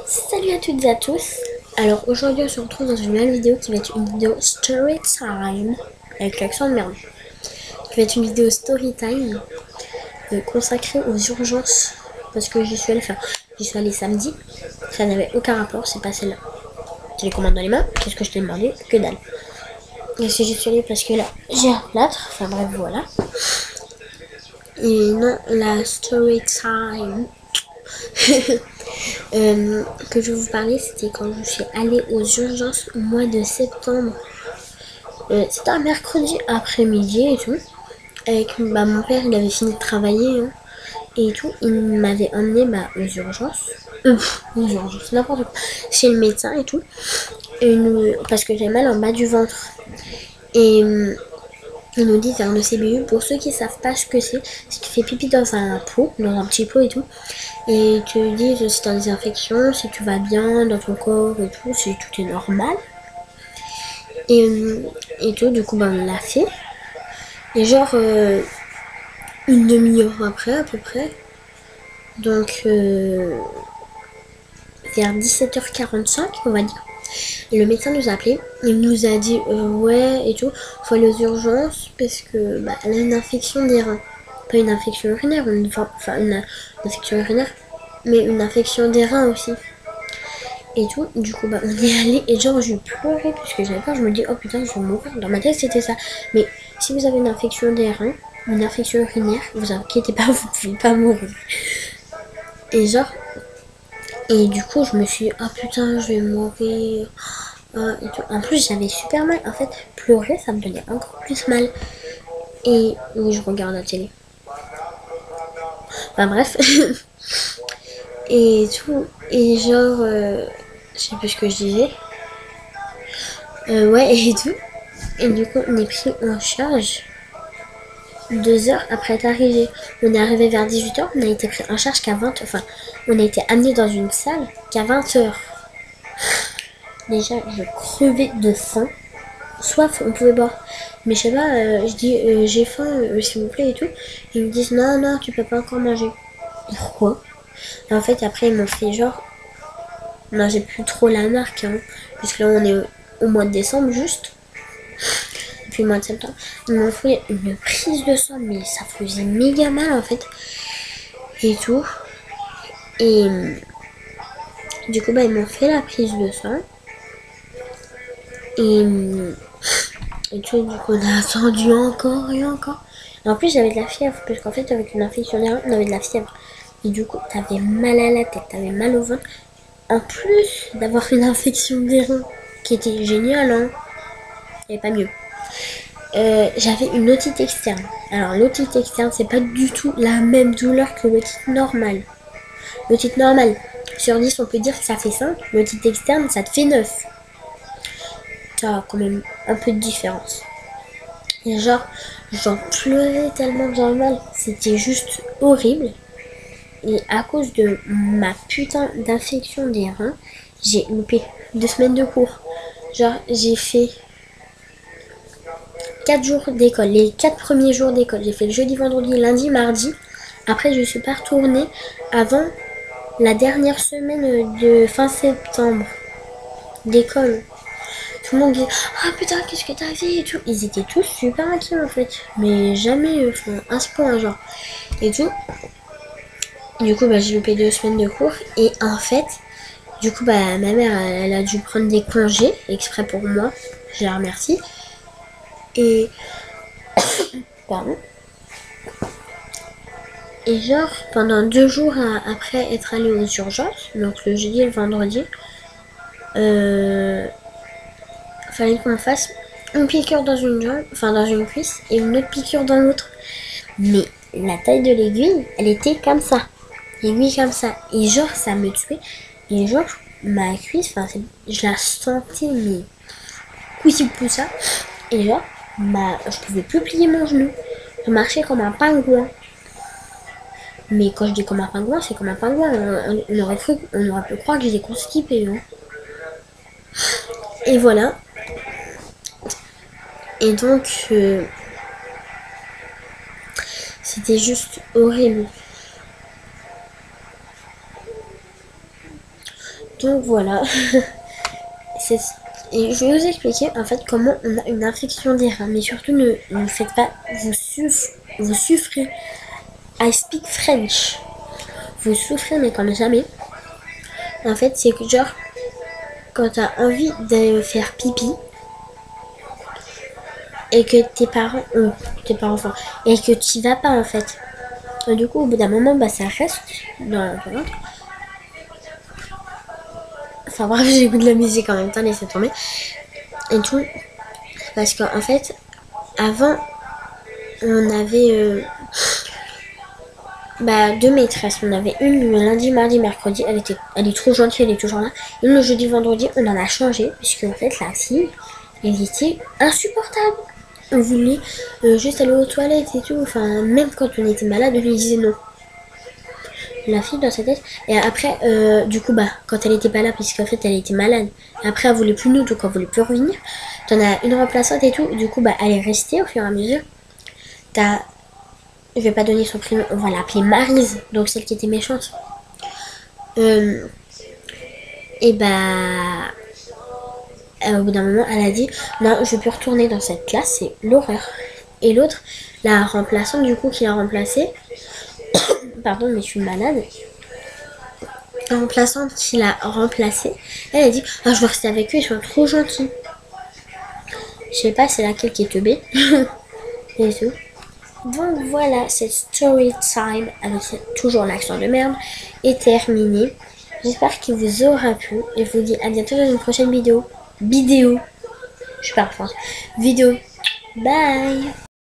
Salut à toutes et à tous. Alors aujourd'hui on se retrouve dans une nouvelle vidéo qui va être une vidéo story time avec l'accent de merde. Qui va être une vidéo story time consacrée aux urgences parce que j'y suis allée, samedi. Ça n'avait aucun rapport, c'est pas celle-là. Télécommande dans les mains, qu'est-ce que je t'ai demandé? Que dalle. Et si j'y suis allée parce que là j'ai un plâtre, enfin bref voilà. Et non, la story time que je vais vous parler, c'était quand je suis allée aux urgences au mois de septembre. C'était un mercredi après-midi et tout. Avec mon père, il avait fini de travailler et tout. Il m'avait emmené aux urgences. Aux urgences, n'importe quoi. Chez le médecin et tout. Parce que j'ai mal en bas du ventre. Et ils nous disent le CBU, pour ceux qui savent pas ce que c'est tu fais pipi dans un pot, dans un petit pot et tout. Et ils te disent si t'as des infections, si tu vas bien dans ton corps et tout, si tout est normal. Et tout, du coup, on l'a fait. Et genre, une demi-heure après, à peu près. Donc, vers 17h45, on va dire. Et le médecin nous a appelé. Il nous a dit, ouais, et tout, faut aller aux urgences parce que elle a une infection des reins. Pas une infection urinaire, une infection urinaire, mais une infection des reins aussi. Et tout, du coup, on est allé et genre, j'ai pleuré parce que j'avais peur. Je me dis, oh putain, je vais mourir. Dans ma tête, c'était ça. Mais si vous avez une infection des reins, une infection urinaire, vous inquiétez pas, vous pouvez pas mourir. Et genre, et du coup, je me suis dit, oh putain, je vais mourir. Et tout. En plus, j'avais super mal. En fait, pleurer, ça me donnait encore plus mal. Et oui, je regarde la télé. Enfin bref. Et tout. Et genre, je sais plus ce que je disais. Ouais, et tout. Et du coup, on est pris en charge 2 heures après être arrivé. On est arrivé vers 18h, on a été pris en charge qu'à 20h. Enfin, on a été amené dans une salle qu'à 20h. Déjà, je crevais de faim. Soif, on pouvait boire. Mais je sais pas, je dis j'ai faim, s'il vous plaît et tout. Ils me disent non, non, tu peux pas encore manger. Pourquoi? Et en fait, après, ils m'ont fait genre. Non, j'ai plus trop la marque, puisque là, on est au mois de décembre juste. Et puis, le mois de septembre. Ils m'ont fait une prise de sang, mais ça faisait méga mal en fait. Et tout. Et du coup, ils m'ont fait la prise de sang. Et tout, du coup, on a attendu encore et encore. Et en plus, j'avais de la fièvre, parce qu'en fait, avec une infection des reins, on avait de la fièvre. Et du coup, t'avais mal à la tête, t'avais mal au ventre. En plus d'avoir une infection des reins, qui était géniale, hein. Il n'y avait pas mieux. J'avais une otite externe. Alors, l'otite externe, c'est pas du tout la même douleur que l'otite normale. L'otite normale, sur 10, on peut dire que ça fait 5. L'otite externe, ça te fait 9. Ça a quand même un peu de différence. Et genre, j'en pleurais tellement que j'avais mal. C'était juste horrible. Et à cause de ma putain d'infection des reins, j'ai loupé 2 semaines de cours. Genre, j'ai fait 4 jours d'école. Les 4 premiers jours d'école. J'ai fait le jeudi, vendredi, lundi, mardi. Après, je suis pas retournée avant la dernière semaine de fin septembre d'école. Tout le monde dit ah putain, qu'est-ce que t'as fait et tout. Ils étaient tous super inquiets en fait. Mais jamais à ce point, genre. Et tout. Du coup, j'ai loupé 2 semaines de cours. Et en fait, du coup, ma mère, elle a dû prendre des congés exprès pour moi. Je la remercie. Et. Pardon. Et genre, pendant 2 jours après être allée aux urgences, donc le jeudi et le vendredi, fallait qu'on fasse une piqûre dans une jambe, enfin dans une cuisse, et une autre piqûre dans l'autre. Mais la taille de l'aiguille, elle était comme ça. L'aiguille comme ça. Et genre, ça me tuait. Et genre, ma cuisse, je la sentais, mais couille tout ça. Et genre, je pouvais plus plier mon genou. Je marchais comme un pingouin. Mais quand je dis comme un pingouin, c'est comme un pingouin. On aurait pu croire que j'étais constipée. Hein. Et voilà. Et donc, c'était juste horrible. Donc voilà. Et je vais vous expliquer en fait comment on a une infection des reins. Mais surtout ne faites pas, vous souffrez. I speak French. Vous souffrez mais comme jamais. En fait c'est que genre quand t'as envie de faire pipi et que tes parents enfin, et que tu vas pas en fait. Et du coup au bout d'un moment bah ça reste dans la ventre. Enfin bref j'écoute de la musique en même temps, laissez tomber. Et tout. Parce qu'en fait avant on avait deux maîtresses. On avait une le lundi, mardi, mercredi. Elle est trop gentille, elle est toujours là. Une le jeudi, vendredi, on en a changé. Puisque en fait, la fille, elle était insupportable. On voulait juste aller aux toilettes et tout. Enfin, même quand on était malade, on lui disait non. La fille dans sa tête. Et après, du coup, quand elle était pas là, puisqu'en fait, elle était malade. Après, elle voulait plus nous, donc elle voulait plus revenir. T'en as une remplaçante et tout. Du coup, elle est restée au fur et à mesure. Je vais pas donner son prénom, on va l'appeler Maryse, donc celle qui était méchante. Et au bout d'un moment, elle a dit non, je peux retourner dans cette classe, c'est l'horreur. Et l'autre, la remplaçante du coup qui l'a remplacée, pardon, mais je suis malade. La remplaçante qui l'a remplacée, elle a dit ah, je veux rester avec eux, ils sont trop gentils. Je sais pas, c'est laquelle qui est teubée. Et tout. Donc voilà, cette story time avec toujours l'accent de merde est terminée. J'espère qu'il vous aura plu et je vous dis à bientôt dans une prochaine vidéo. Je parle français. Vidéo. Bye.